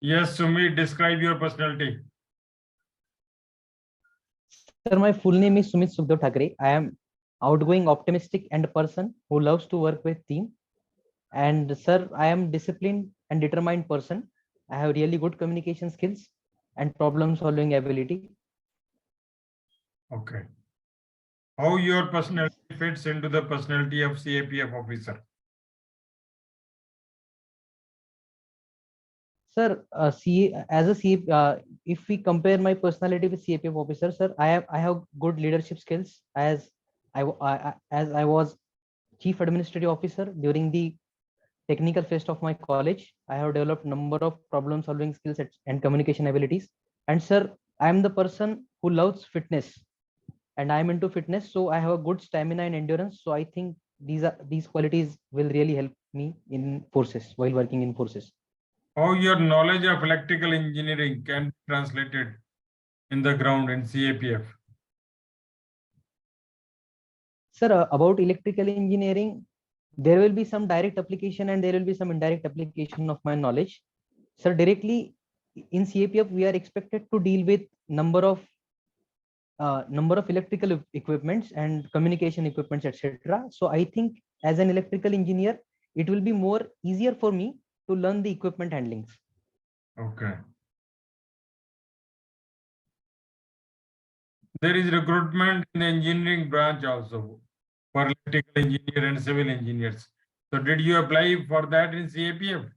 Yes, Sumit, describe your personality. Sir, my full name is Sumit Thakre. I am outgoing, optimistic, and a person who loves to work with team. And sir, I am disciplined and determined person. I have really good communication skills and problem solving ability. Okay. How your personality fits into the personality of CAPF officer? Sir, if we compare my personality with CAPF officer, sir, I have good leadership skills as as I was chief administrative officer during the technical phase of my college. I have developed number of problem solving skills and communication abilities. And sir, I am the person who loves fitness, and I am into fitness, so I have a good stamina and endurance. So I think these qualities will really help me in forces while working in forces. How your knowledge of electrical engineering can be translated in the ground in CAPF? Sir, about electrical engineering, there will be some direct application and there will be some indirect application of my knowledge. Sir, directly in CAPF, we are expected to deal with number of electrical equipments and communication equipments, etc. So I think as an electrical engineer, it will be more easier for me to learn the equipment handlings. Okay. There is recruitment in the engineering branch also for electrical engineer and civil engineers. So did you apply for that in CAPF?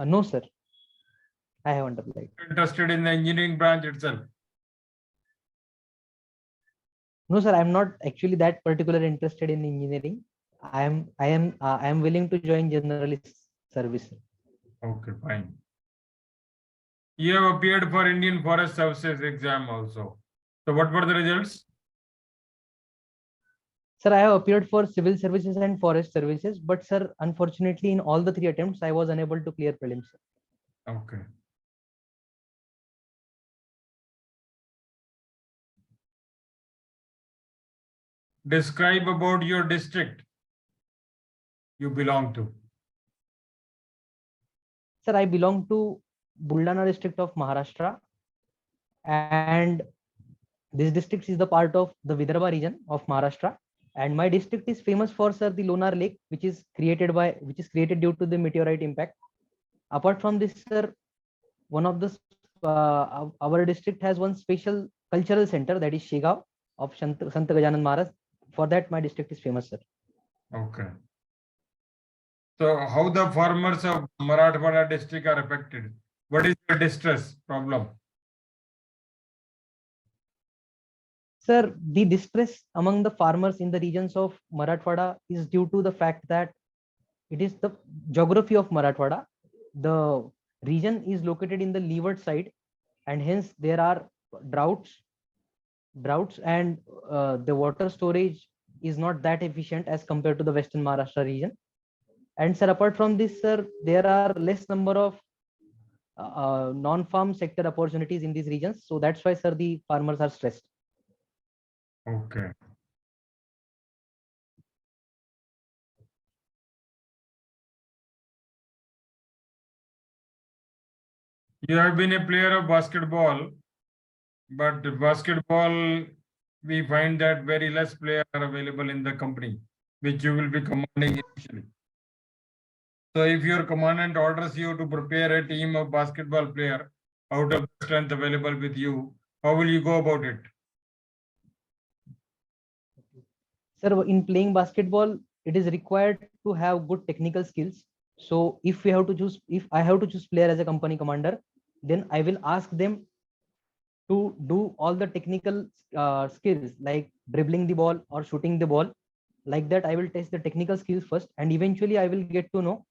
No, sir, I haven't applied. Interested in the engineering branch itself? No, sir, I'm not actually that particular interested in engineering. I am willing to join generalist service. Okay, fine. You have appeared for Indian Forest Services exam also. So what were the results? Sir, I have appeared for civil services and forest services, but sir, unfortunately, in all the three attempts, I was unable to clear prelims. Okay. Describe about your district you belong to. Sir, I belong to Buldana district of Maharashtra, and this district is the part of the Vidarbha region of Maharashtra. And my district is famous for, sir, the Lonar Lake, which is created due to the meteorite impact. Apart from this, sir, one of the our district has one special cultural center, that is Shegaon of Sant Gajanan Maharaj. For that, my district is famous, sir. Okay. So how the farmers of Marathwada district are affected? What is the distress problem? Sir, the distress among the farmers in the regions of Marathwada is due to the fact that it is the geography of Marathwada. The region is located in the leeward side, and hence there are droughts, and the water storage is not that efficient as compared to the Western Maharashtra region. And sir, apart from this, sir, there are less number of non-farm sector opportunities in these regions. So that's why, sir, the farmers are stressed. Okay. You have been a player of basketball, but basketball, we find that very less players are available in the company, which you will be commanding initially. So if your commandant orders you to prepare a team of basketball player out of the strength available with you, how will you go about it? Sir, in playing basketball, it is required to have good technical skills. So if I have to choose player as a company commander, then I will ask them to do all the technical skills like dribbling the ball or shooting the ball. Like that, I will test the technical skills first, and eventually I will get to know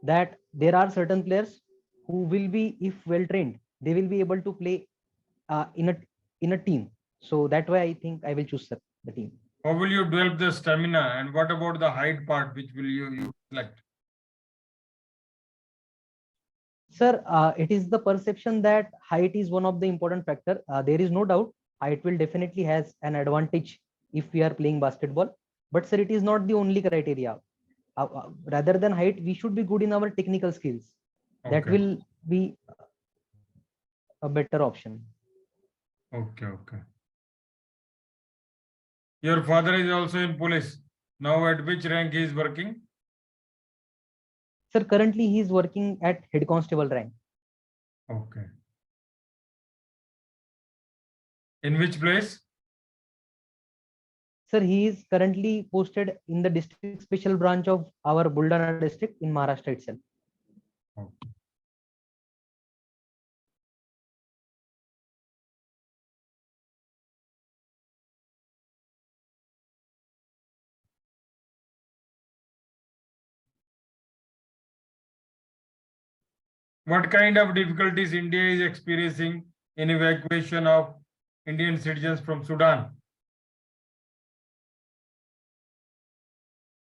that there are certain players who will be, if well trained, they will be able to play in a team. So that way, I think I will choose the team. How will you develop the stamina, and what about the height part, which will you select? Sir, it is the perception that height is one of the important factor. There is no doubt height will definitely has an advantage if we are playing basketball. But sir, it is not the only criteria. Rather than height, we should be good in our technical skills. That Okay. will be a better option. Okay. Okay. Your father is also in police. Now, at which rank he is working? Sir, currently he is working at head constable rank. Okay. In which place? Sir, he is currently posted in the district special branch of our Buldana district in Maharashtra itself. Okay. What kind of difficulties India is experiencing in evacuation of Indian citizens from Sudan?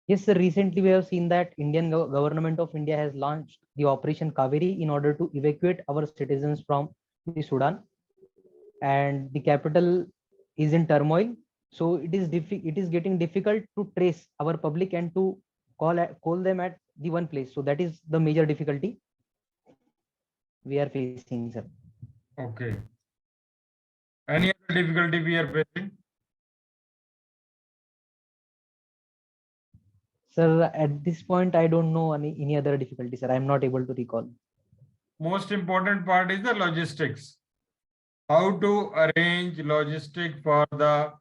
Yes, sir. Recently, we have seen that Indian government of India has launched the Operation Kaveri in order to evacuate our citizens from the Sudan, and the capital is in turmoil. So it is getting difficult to trace our public and to call them at the one place. So that is the major difficulty we are facing, sir. Okay. Any other difficulty we are facing? Sir, at this point, I don't know any other difficulty, sir. I'm not able to recall. Most important part is the logistics. How to arrange logistic for the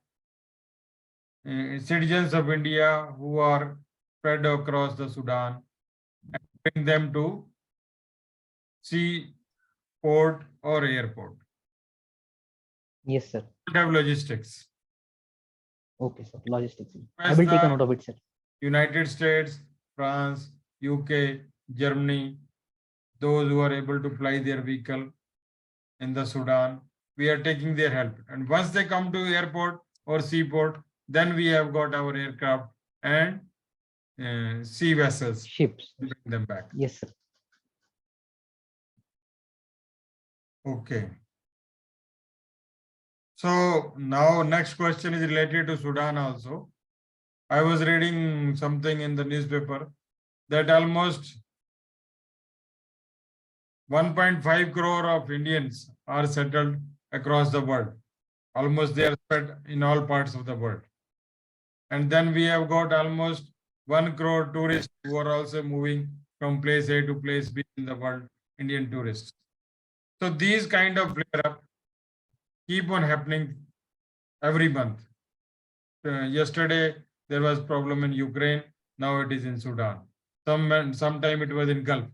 citizens of India who are spread across the Sudan and bring them to sea port or airport. Yes, sir. Have logistics. Okay, sir. Logistics. I As will take a the note of it, sir. United States, France, UK, Germany, those who are able to fly their vehicle in the Sudan, we are taking their help. And once they come to airport or seaport, then we have got our aircraft and sea vessels to Ships. bring them back. Yes, sir. Okay. So now next question is related to Sudan also. I was reading something in the newspaper that almost 1.5 crore of Indians are settled across the world. Almost they are spread in all parts of the world. And then we have got almost 1 crore tourists who are also moving from place A to place B in the world, Indian tourists. So these kind of flare up keep on happening every month. Yesterday there was problem in Ukraine, now it is in Sudan. Sometime it was in Gulf.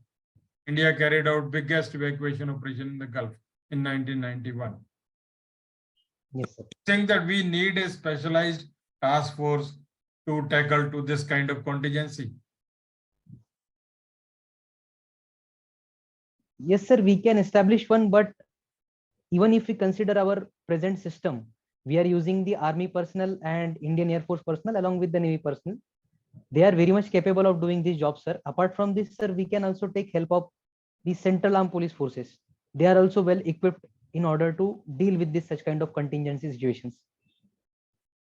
India carried out biggest evacuation operation in the Gulf in 1991. Yes, sir. I think that we need a specialized task force to tackle to this kind of contingency. Yes, sir. We can establish one, but even if we consider our present system, we are using the army personnel and Indian Air Force personnel along with the Navy personnel. They are very much capable of doing this job, sir. Apart from this, sir, we can also take help of the Central Armed Police Forces. They are also well equipped in order to deal with this such kind of contingency situations.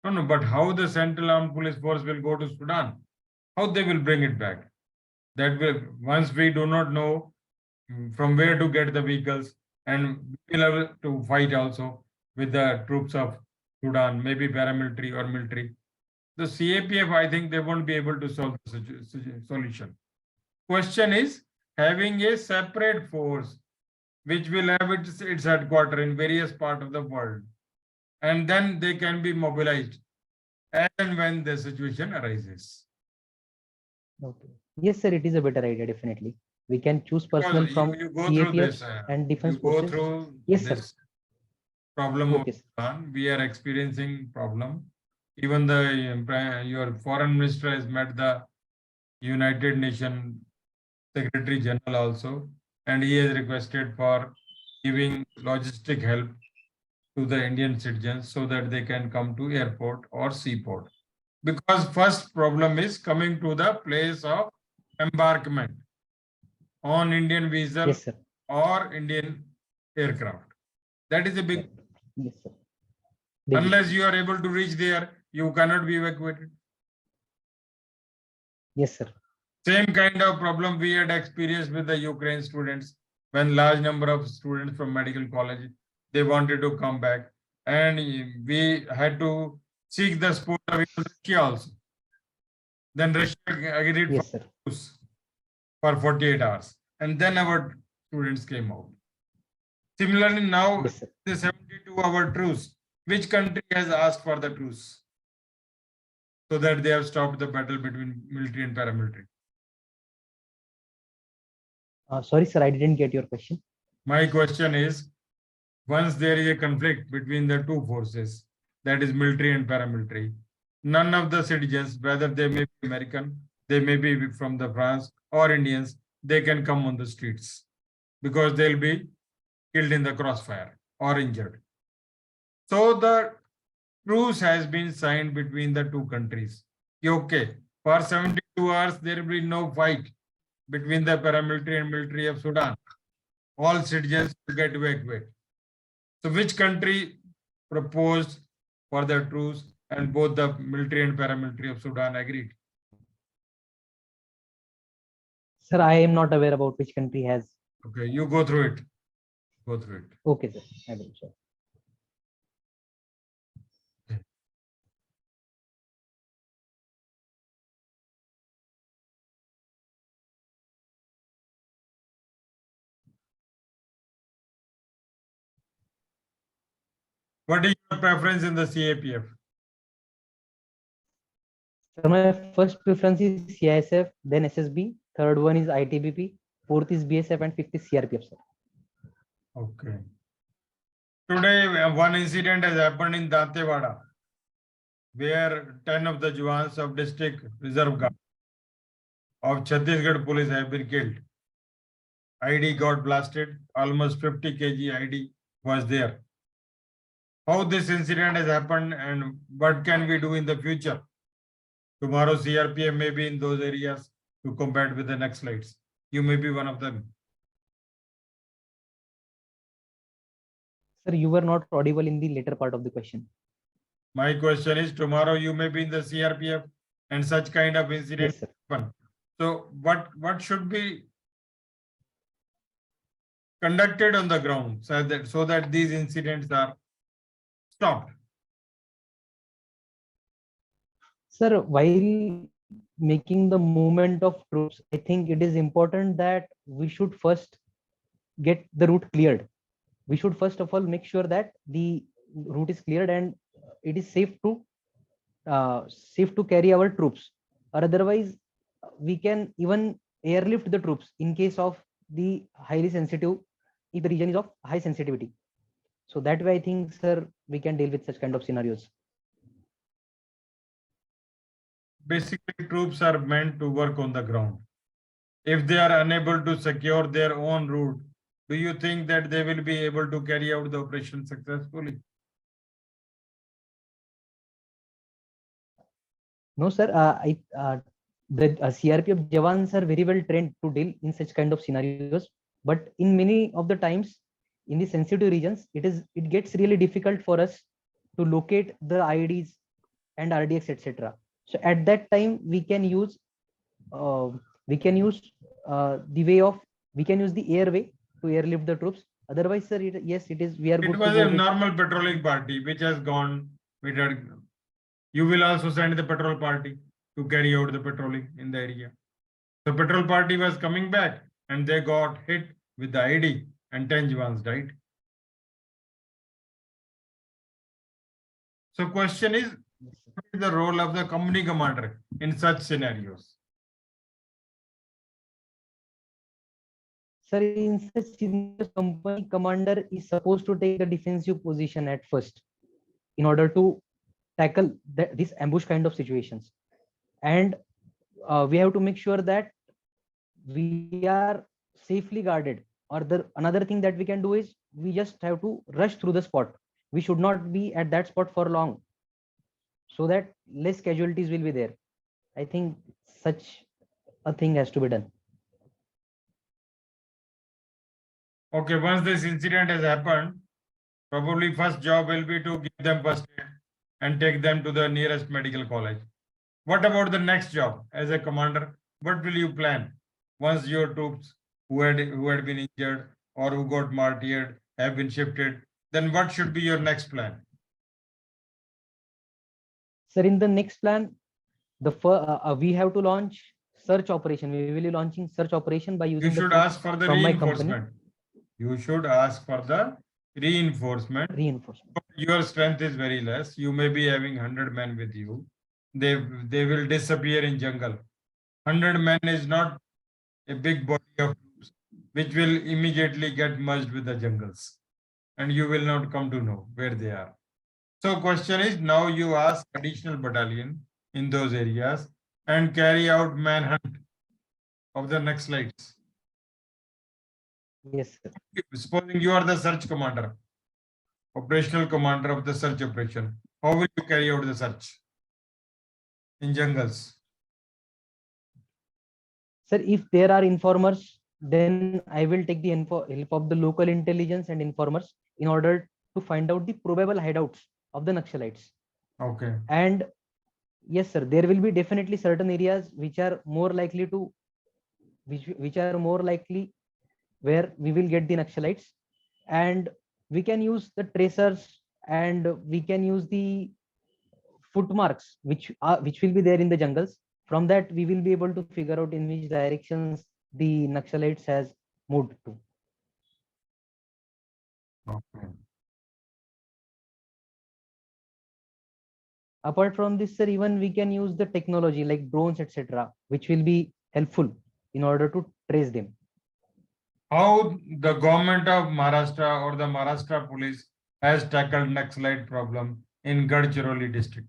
No, but how the Central Armed Police Force will go to Sudan? How they will bring it back? That will, once we do not know from where to get the vehicles, and we will have to fight also with the troops of Sudan, maybe paramilitary or military. The CAPF, I think they won't be able to solve the solution. Question is having a separate force which will have its headquarters in various parts of the world, and then they can be mobilized as and when the situation arises. Okay. Yes, sir. It is a better idea. Definitely, we can choose personnel Because from you go through CAPF this, and defense you go forces. through Yes, sir. this problem of Okay, sir. Sudan. We are experiencing problem. Even the your foreign minister has met the United Nations Secretary General also, and he has requested for giving logistic help to the Indian citizens so that they can come to airport or seaport. Because first problem is coming to the place of embarkment on Indian vessel Yes, sir. or Indian aircraft. That is a big. Yes, sir. Unless you are able to reach there, you cannot be evacuated. Yes, sir. Same kind of problem we had experienced with the Ukraine students when large number of students from medical college, they wanted to come back, and we had to seek the support of Russia also. Then Russia agreed Yes, sir. for 48 hours, and then our students came out. Similarly, now Yes, sir. the 72-hour truce, which country has asked for the truce so that they have stopped the battle between military and paramilitary? Sorry, sir, I didn't get your question. My question is, once there is a conflict between the two forces, that is military and paramilitary, none of the citizens, whether they may be American, they may be from the France or Indians, they can come on the streets because they'll be killed in the crossfire or injured. So the truce has been signed between the two countries. Okay, for 72 hours, there will be no fight between the paramilitary and military of Sudan. All citizens will get evacuated. So which country proposed for the truce and both the military and paramilitary of Sudan agreed? Sir, I am not aware about which country has. Okay, you go through it. Go through it. Okay, sir. I will, sir. What is your preference in the CAPF? Sir, my first preference is CISF, then SSB, third one is ITBP, fourth is BSF, and fifth is CRPF, sir. Okay. Today, one incident has happened in Dantewada, where 10 of the Jawans of District Reserve Guard of Chhattisgarh police have been killed. ID got blasted, almost 50 kg ID was there. How this incident has happened and what can we do in the future? Tomorrow CRPF may be in those areas to combat with the Naxalites. You may be one of them. Sir, you were not audible in the later part of the question. My question is, tomorrow you may be in the CRPF and such kind of incident Yes, sir. happen. So what should be conducted on the ground so that these incidents are stopped? Sir, while making the movement of troops, I think it is important that we should first get the route cleared. We should first of all make sure that the route is cleared and it is safe to carry our troops. Or otherwise, we can even airlift the troops in case of the highly sensitive, if the region is of high sensitivity. So that way, I think, sir, we can deal with such kind of scenarios. Basically, troops are meant to work on the ground. If they are unable to secure their own route, do you think that they will be able to carry out the operation successfully? No, sir. The CRPF Jawans are very well trained to deal in such kind of scenarios. But in many of the times, in the sensitive regions, it gets really difficult for us to locate the IDs and RDX, etc. So at that time, we can use the airway to airlift the troops. Otherwise, sir, yes, it is. We are good. It was to a go with, normal patrolling party which has gone. You will also send the patrol party to carry out the patrolling in the area. The patrol party was coming back and they got hit with the ID and 10 Jawans died. So question is, what is the role of the company commander in such scenarios? sir, in such scenarios, company commander is supposed to take the defensive position at first in order to tackle this ambush kind of situations. And we have to make sure that we are safely guarded. Or another thing that we can do is we just have to rush through the spot. We should not be at that spot for long so that less casualties will be there. I think such a thing has to be done. Okay, once this incident has happened, probably first job will be to give them first aid and take them to the nearest medical college. What about the next job as a commander? what will you plan once your troops who had been injured or who got martyred have been shifted? Then what should be your next plan? Sir, in the next plan, we have to launch search operation. We will be launching search operation by You using the should ask troops for the from my company. reinforcement. You should ask for the reinforcement. Reinforcement. Your strength is very less. You may be having 100 men with you. They will disappear in jungle. 100 men is not a big body of troops, which will immediately get merged with the jungles, and you will not come to know where they are. So question is, now you ask additional battalion in those areas and carry out manhunt of the Naxalites. Yes, sir. Supposing you are the search commander, operational commander of the search operation, how will you carry out the search in jungles? Sir, if there are informers, then I will take the help of the local intelligence and informers in order to find out the probable hideouts of the Naxalites. Okay. And yes, sir, there will be definitely certain areas which are more likely to which are more likely where we will get the Naxalites, and we can use the tracers and we can use the footmarks which will be there in the jungles. From that, we will be able to figure out in which directions the Naxalites has moved to. Okay. Apart from this, sir, even we can use the technology like drones, etc., which will be helpful in order to trace them. How the government of Maharashtra or the Maharashtra police has tackled Naxalite problem in Gadchiroli district?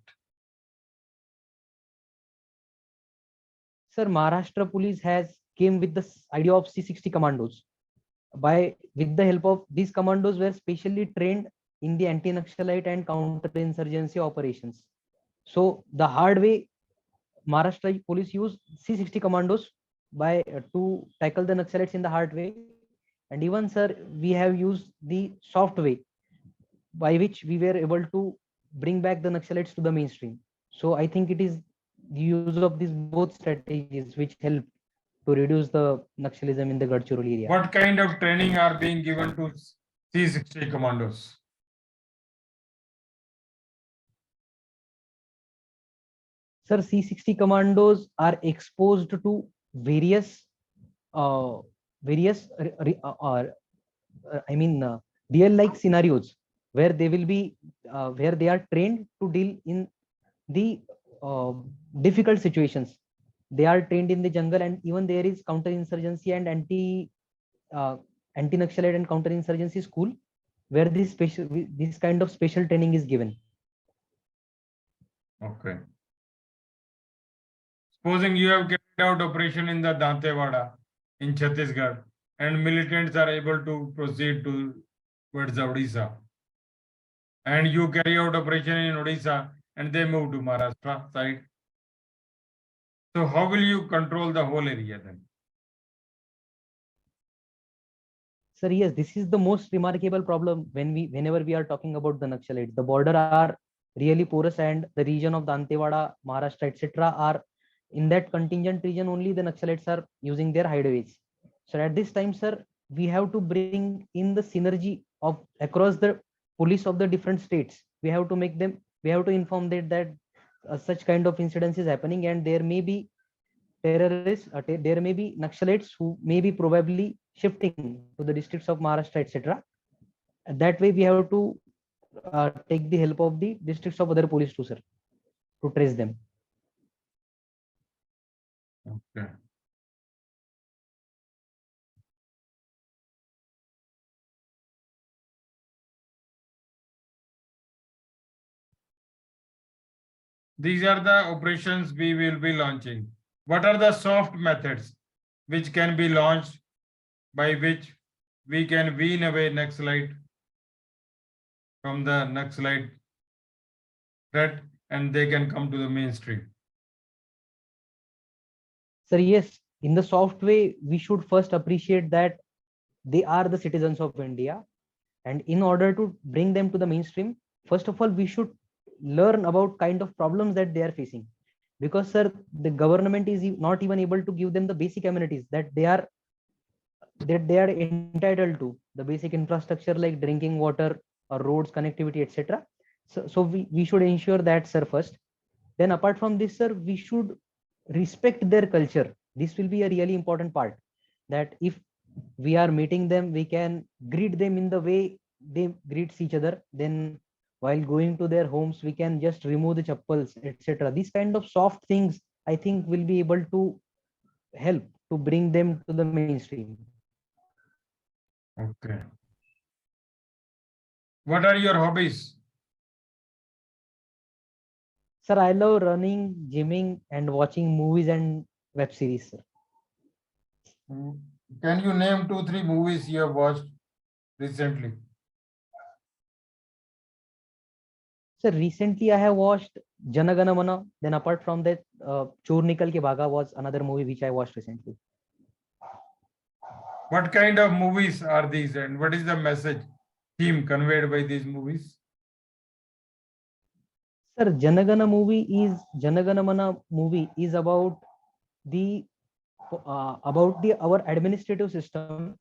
Sir, Maharashtra police has came with the idea of C60 commandos. With the help of these commandos were specially trained in the anti-Naxalite and counter-insurgency operations. So the hard way, Maharashtra police use C60 commandos to tackle the Naxalites in the hard way. And even, sir, we have used the soft way by which we were able to bring back the Naxalites to the mainstream. So I think it is the use of these both strategies which help to reduce the Naxalism in the Gadchiroli area. What kind of training are being given to C60 commandos? Sir, C60 commandos are exposed to various uh, various real like scenarios where they will be where they are trained to deal in the difficult situations. They are trained in the jungle, and even there is counter-insurgency and anti-Naxalite and counter-insurgency school where this kind of special training is given. Okay. Supposing you have carried out operation in the Dantewada in Chhattisgarh and militants are able to proceed towards Odisha, and you carry out operation in Odisha and they move to Maharashtra side. So how will you control the whole area then? Sir, yes, this is the most remarkable problem whenever we are talking about the Naxalites. The border are really porous, and the region of Dantewada, Maharashtra, etc. are in that contingent region only the Naxalites are using their hideaways. So at this time, sir, we have to bring in the synergy of across the police of the different states. We have to inform that such kind of incidents is happening, and there may be terrorists, there may be Naxalites who may be probably shifting to the districts of Maharashtra, etc. That way, we have to take the help of the districts of other police too, sir, to trace them. Okay. These are the operations we will be launching. What are the soft methods which can be launched by which we can wean away Naxalite from the Naxalite threat and they can come to the mainstream? Sir, yes, in the soft way, we should first appreciate that they are the citizens of India. And in order to bring them to the mainstream, first of all, we should learn about kind of problems that they are facing. because sir, the government is not even able to give them the basic amenities that they are entitled to, the basic infrastructure like drinking water or roads, connectivity, etc. So we should ensure that, sir, first. Then apart from this, sir, we should respect their culture. This will be a really important part, that if we are meeting them, we can greet them in the way they greets each other. Then while going to their homes, we can just remove the chappals, etc. These kind of soft things, I think, will be able to help to bring them to the mainstream. Okay. What are your hobbies? Sir, I love running, gymming, and watching movies and web series, sir. Can you name 2, 3 movies you have watched recently? Sir, recently I have watched Janagana Mana. Then apart from that, Chor Nikal Ke Bhaga was another movie which I watched recently. What kind of movies are these and what is the message theme conveyed by these movies? Sir, Janagana Mana movie is about the our administrative system,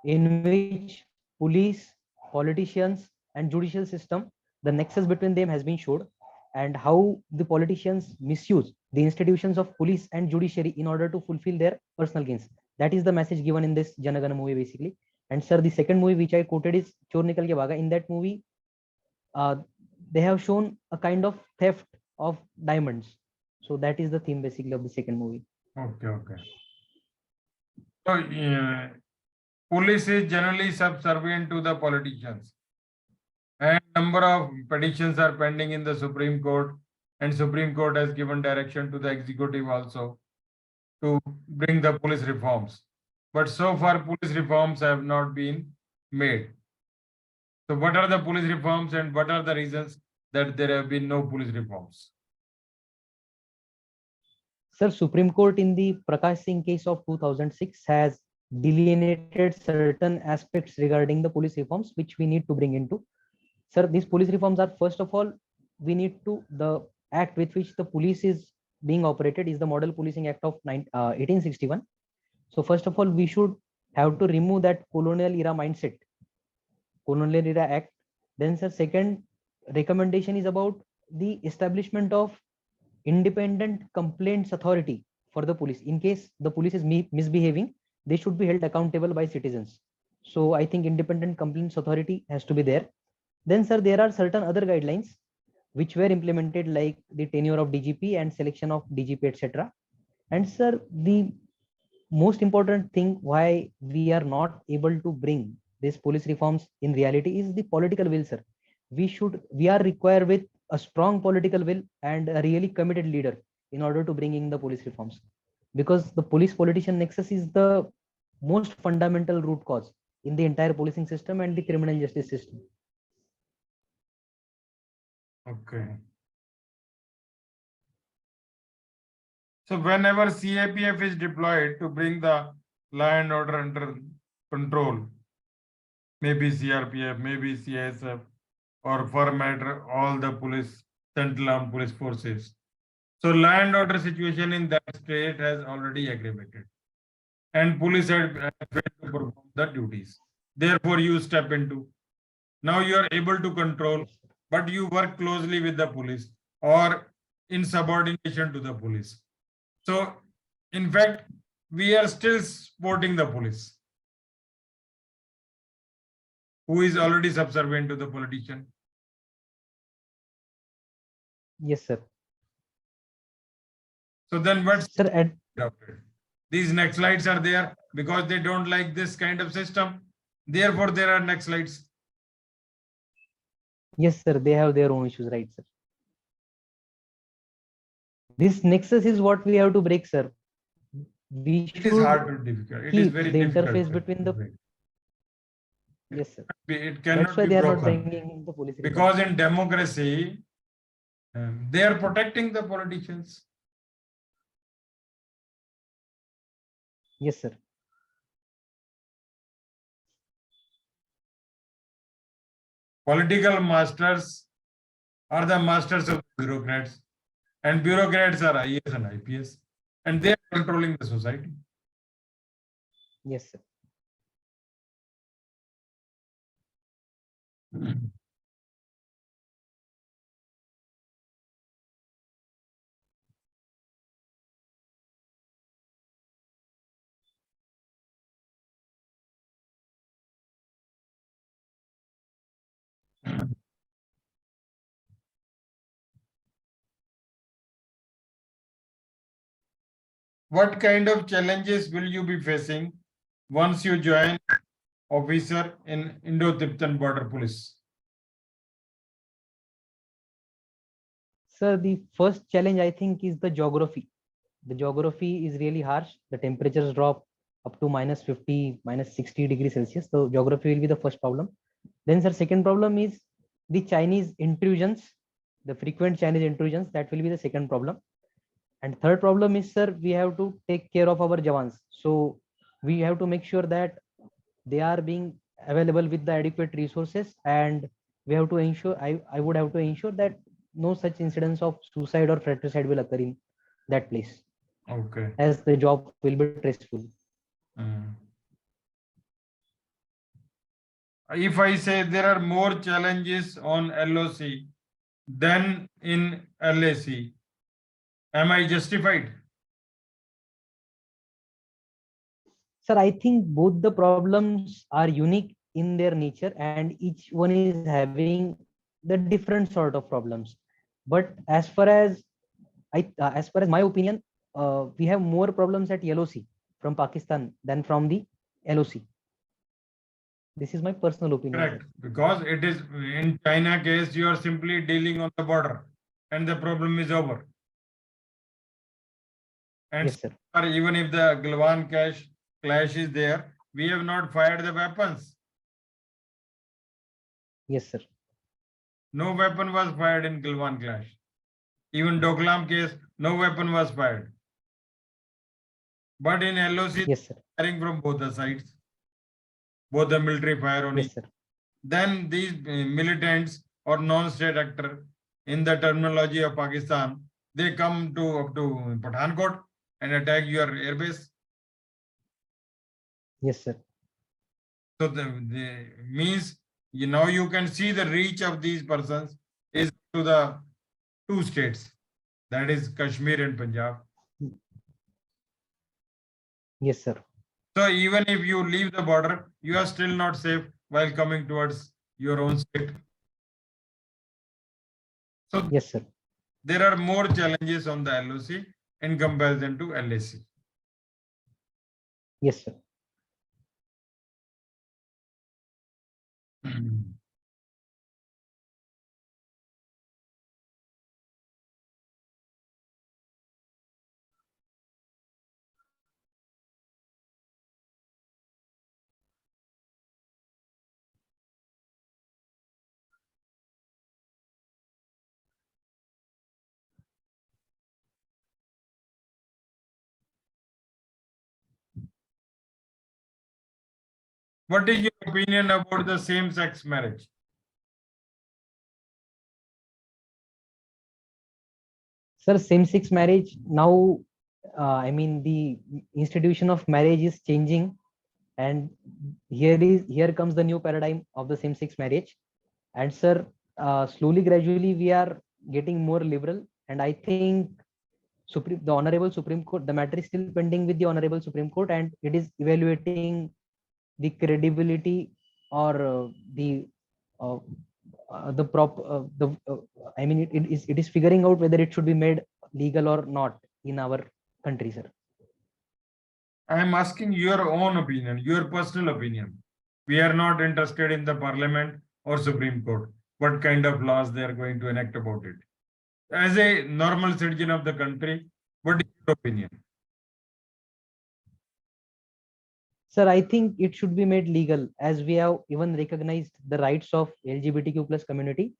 in which police, politicians, and judicial system, the nexus between them has been showed, and how the politicians misuse the institutions of police and judiciary in order to fulfill their personal gains. That is the message given in this Janagana movie, basically. And sir, the second movie which I quoted is Chor Nikal Ke Bhaga. In that movie, uh, they have shown a kind of theft of diamonds. So that is the theme basically of the second movie. Okay, okay. So, police is generally subservient to the politicians. And number of petitions are pending in the Supreme Court, and Supreme Court has given direction to the executive also to bring the police reforms. But so far, police reforms have not been made. So what are the police reforms and what are the reasons that there have been no police reforms? Sir, Supreme Court in the Prakash Singh case of 2006 has delineated certain aspects regarding the police reforms which we need to bring into. Sir, these police reforms are, first of all, we need to, the act with which the police is being operated is the Model Policing Act of 1861. So first of all, we should have to remove that colonial era mindset, colonial era act. Then sir, second recommendation is about the establishment of independent complaints authority for the police. In case the police is misbehaving, they should be held accountable by citizens. So I think independent complaints authority has to be there. Then sir, there are certain other guidelines which were implemented, like the tenure of DGP and selection of DGP, etc. And sir, the most important thing why we are not able to bring these police reforms in reality is the political will, sir. We are required with a strong political will and a really committed leader in order to bring in the police reforms, because the police politician nexus is the most fundamental root cause in the entire policing system and the criminal justice system. Okay. So whenever CAPF is deployed to bring the law and order under control, maybe CRPF, maybe CISF, or for matter, all the police, central armed police forces. So law and order situation in that state has already aggravated. And police had failed to perform the duties. Therefore, you step into. Now you are able to control, but you work closely with the police or in subordination to the police. So, in fact, we are still supporting the police, who is already subservient to the politician. Yes, sir. So then what's Sir, adopted? These next slides are there because they don't like this kind of system. Therefore, there are next slides. yes, sir, they have their own issues, right, sir? This nexus is what we have to break, sir. It is hard to difficult. It is very the difficult. interface between the. Yes, sir. It cannot That's why be they are not broken. bringing the police reform. Because in democracy, they are protecting the politicians. Yes, sir. Political masters are the masters of bureaucrats. And bureaucrats are IAS and IPS, and they are controlling the society. Yes, sir. What kind of challenges will you be facing once you join officer in Indo-Tibetan Border Police? Sir, the first challenge I think is the geography. The geography is really harsh. The temperatures drop up to -50, -60 degrees Celsius. So geography will be the first problem. Then, sir, second problem is the Chinese intrusions, the frequent Chinese intrusions. That will be the second problem. And third problem is, sir, we have to take care of our Jawans. So we have to make sure that they are being available with the adequate resources, and we have to ensure, I would have to ensure that no such incidents of suicide or fratricide will occur in that place, Okay. as the job will be stressful. If I say there are more challenges on LOC than in LAC, am I justified? Sir, I think both the problems are unique in their nature, and each one is having the different sort of problems. But as far as as far as my opinion, we have more problems at LOC from Pakistan than from the LOC. This is my personal opinion, Correct. sir. Because it is in China case, you are simply dealing on the border and the problem is over. And Yes, sir. even if the Galwan clash is there, we have not fired the weapons. Yes, sir. No weapon was fired in Galwan clash. Even Doklam case, no weapon was fired. But in LOC, Yes, sir. firing from both the sides, both the military fire on Yes, each. sir. Then these militants or non-state actor, in the terminology of Pakistan, they come to up to Pathankot and attack your airbase. Yes, sir. So the means now you can see the reach of these persons is to the two states, that is Kashmir and Punjab. Yes, sir. So even if you leave the border, you are still not safe while coming towards your own state. So Yes, sir. there are more challenges on the LOC in comparison to LAC. Yes, sir. What is your opinion about the same-sex marriage? Sir, same-sex marriage now, I mean, the institution of marriage is changing, and here comes the new paradigm of the same-sex marriage. And sir, slowly, gradually, we are getting more liberal, and I think the Honorable Supreme Court, the matter is still pending with the Honorable Supreme Court, and it is evaluating the credibility or uh, the prop the I mean, it is figuring out whether it should be made legal or not in our country, sir. I am asking your own opinion, your personal opinion. We are not interested in the Parliament or Supreme Court, what kind of laws they are going to enact about it. As a normal citizen of the country, what is your opinion? Sir, I think it should be made legal, as we have even recognized the rights of LGBTQ plus community.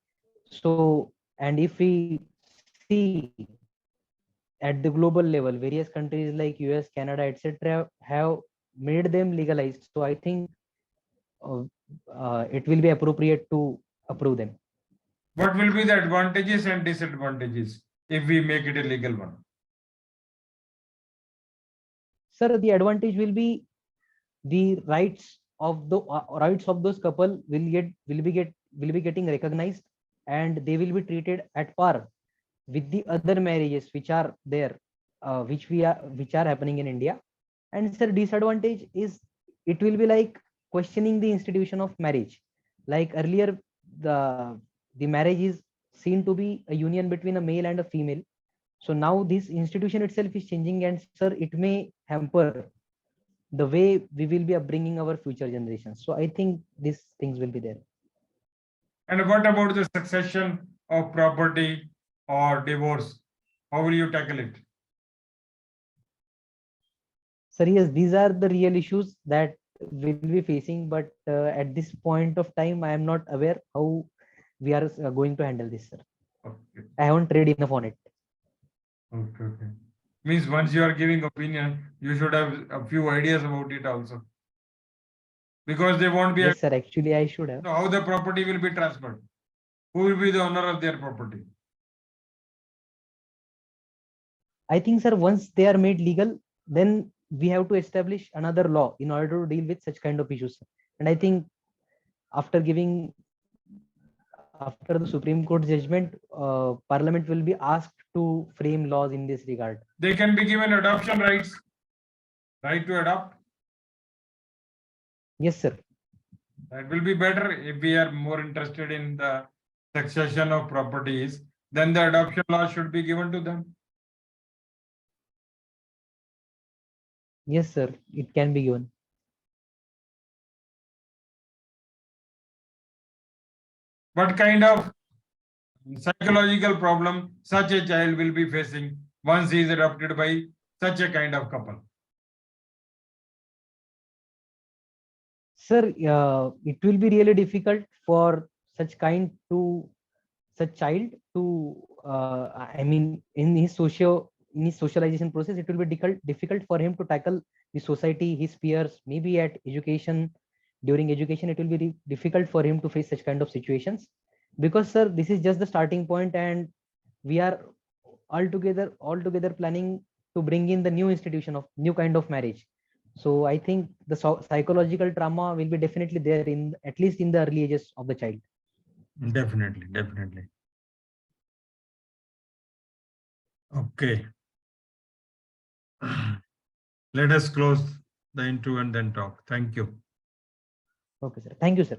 So, and if we see at the global level, various countries like US, Canada, etc., have made them legalized. So I think uh, it will be appropriate to approve them. What will be the advantages and disadvantages if we make it a legal one? Sir, the advantage will be the rights of the rights of those couple will be getting recognized, and they will be treated at par with the other marriages which are there, which are happening in India. And sir, disadvantage is it will be like questioning the institution of marriage. Like earlier, the marriage is seen to be a union between a male and a female. So now this institution itself is changing, and sir, it may hamper the way we will be upbringing our future generations. So I think these things will be there. And what about the succession of property or divorce? How will you tackle it? Sir, yes, these are the real issues that we'll be facing, but at this point of time, I am not aware how we are going to handle this, sir. Okay. I haven't read enough on it. Okay, okay. Means once you are giving opinion, you should have a few ideas about it also. Because they won't be. Yes, sir. Actually, I should have. So how the property will be transferred? Who will be the owner of their property? I think, sir, once they are made legal, then we have to establish another law in order to deal with such kind of issues. And I think after after the Supreme Court judgment, Parliament will be asked to frame laws in this regard. They can be given adoption rights, right to adopt. Yes, sir. That will be better if we are more interested in the succession of properties. Then the adoption law should be given to them. Yes, sir. It can be given. What kind of psychological problem such a child will be facing once he is adopted by such a kind of couple? Sir, it will be really difficult for such child to I mean, in his socialization process, it will be difficult for him to tackle the society, his peers, maybe at education. During education, it will be difficult for him to face such kind of situations, because sir, this is just the starting point, and we are altogether planning to bring in the new institution of new kind of marriage. So I think the psychological trauma will be definitely there, in at least in the early ages of the child. Definitely, definitely. Okay. Let us close the interview and then talk. Thank you. Okay, sir. Thank you, sir.